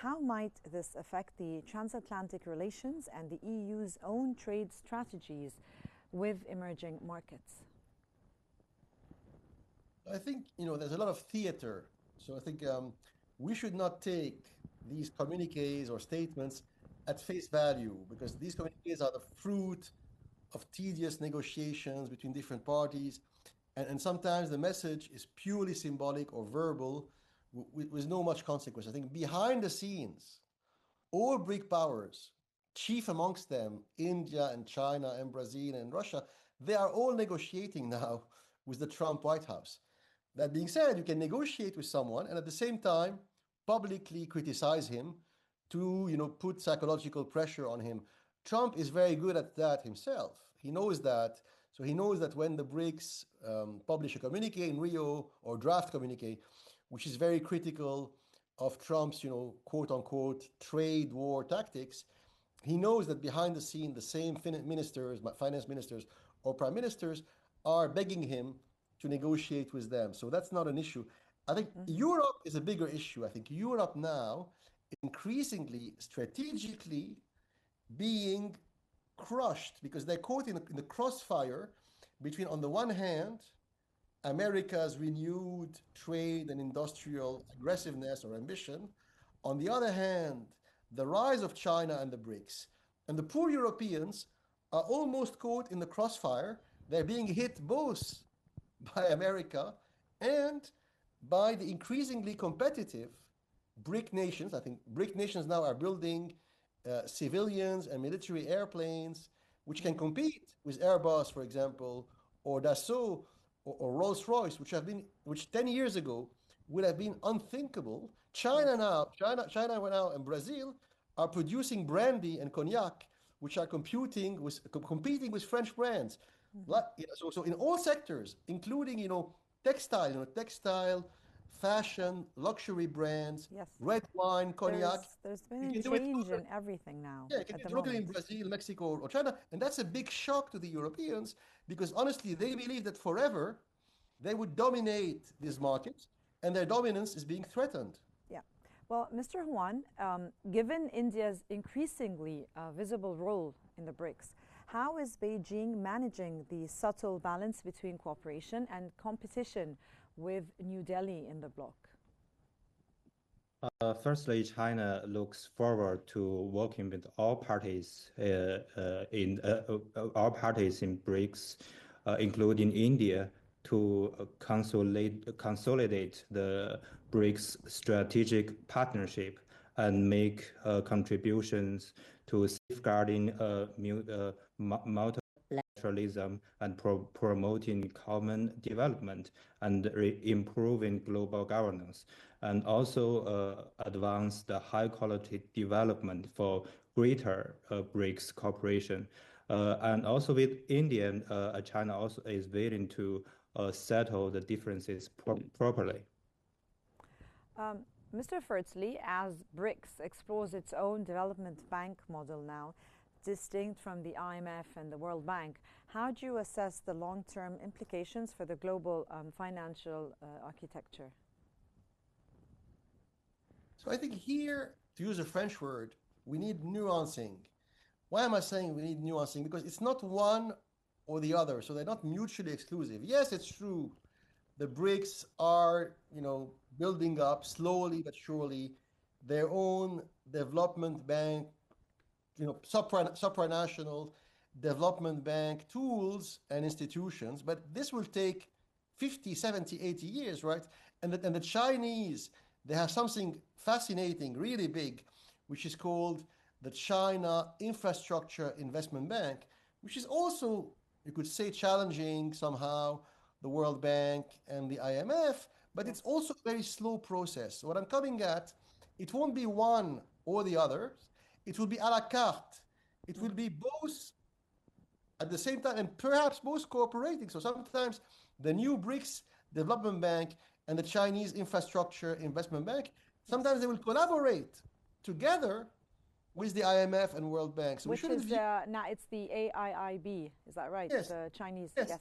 how might this affect the transatlantic relations and the EU's own trade strategies with emerging markets? I think, there's a lot of theater. So I think we should not take these communiques or statements at face value, because these communiques are the fruit of tedious negotiations between different parties. And sometimes the message is purely symbolic or verbal with no much consequence. I think behind the scenes, all BRIC powers, chief amongst them, India and China and Brazil and Russia, they are all negotiating now with the Trump White House. That being said, you can negotiate with someone and at the same time publicly criticize him to, put psychological pressure on him. Trump is very good at that himself. He knows that. So he knows that when the BRICS publish a communique in Rio or draft communique, which is very critical of Trump's, quote unquote, trade war tactics, he knows that behind the scene, the same finance ministers or prime ministers are begging him to negotiate with them. So that's not an issue. I think Europe is a bigger issue. I think Europe now increasingly strategically being crushed because they're caught in the crossfire between, on the one hand, America's renewed trade and industrial aggressiveness or ambition, on the other hand, the rise of China and the BRICS. And the poor Europeans are almost caught in the crossfire. They're being hit both by America and by the increasingly competitive BRIC nations. I think BRIC nations now are building civilians and military airplanes which can compete with Airbus, for example, or Dassault or Rolls-Royce, which 10 years ago would have been unthinkable. China now and Brazil are producing brandy and cognac, which are competing with French brands. So in all sectors, including textile, fashion, luxury brands, Yes. red wine, cognac. There's been a change in everything now. Yeah, you can do it locally in Brazil, Mexico, or China, and that's a big shock to the Europeans because honestly, they believe that forever they would dominate this market, and their dominance is being threatened. Yeah. Well, Mr. Huan, given India's increasingly visible role in the BRICS, how is Beijing managing the subtle balance between cooperation and competition with New Delhi in the bloc? Firstly, China looks forward to working with all parties in BRICS, including India, to consolidate the BRICS strategic partnership and make contributions to safeguarding multilateralism and promoting common development and improving global governance, and also advance the high-quality development for greater BRICS cooperation. And also with India, China also is willing to settle the differences properly. Mr. Firzli, as BRICS explores its own development bank model now, distinct from the IMF and the World Bank, how do you assess the long-term implications for the global financial architecture? So I think here, to use a French word, we need nuancing. Why am I saying we need nuancing? Because it's not one or the other, so they're not mutually exclusive. Yes, it's true. The BRICS are, building up slowly but surely their own development bank, supranational development bank tools and institutions, but this will take 50, 70, 80 years, right? And the Chinese, they have something fascinating, really big, which is called the China Infrastructure Investment Bank, which is also, you could say, challenging somehow the World Bank and the IMF, but it's also a very slow process. So what I'm coming at, it won't be one or the other. It will be à la carte. It will be both at the same time and perhaps both cooperating. So sometimes the new BRICS Development Bank and the Chinese Infrastructure Investment Bank, sometimes they will collaborate together with the IMF and World Bank. So which is now it's the AIIB, is that right? Yes. The Chinese, yes. Yes.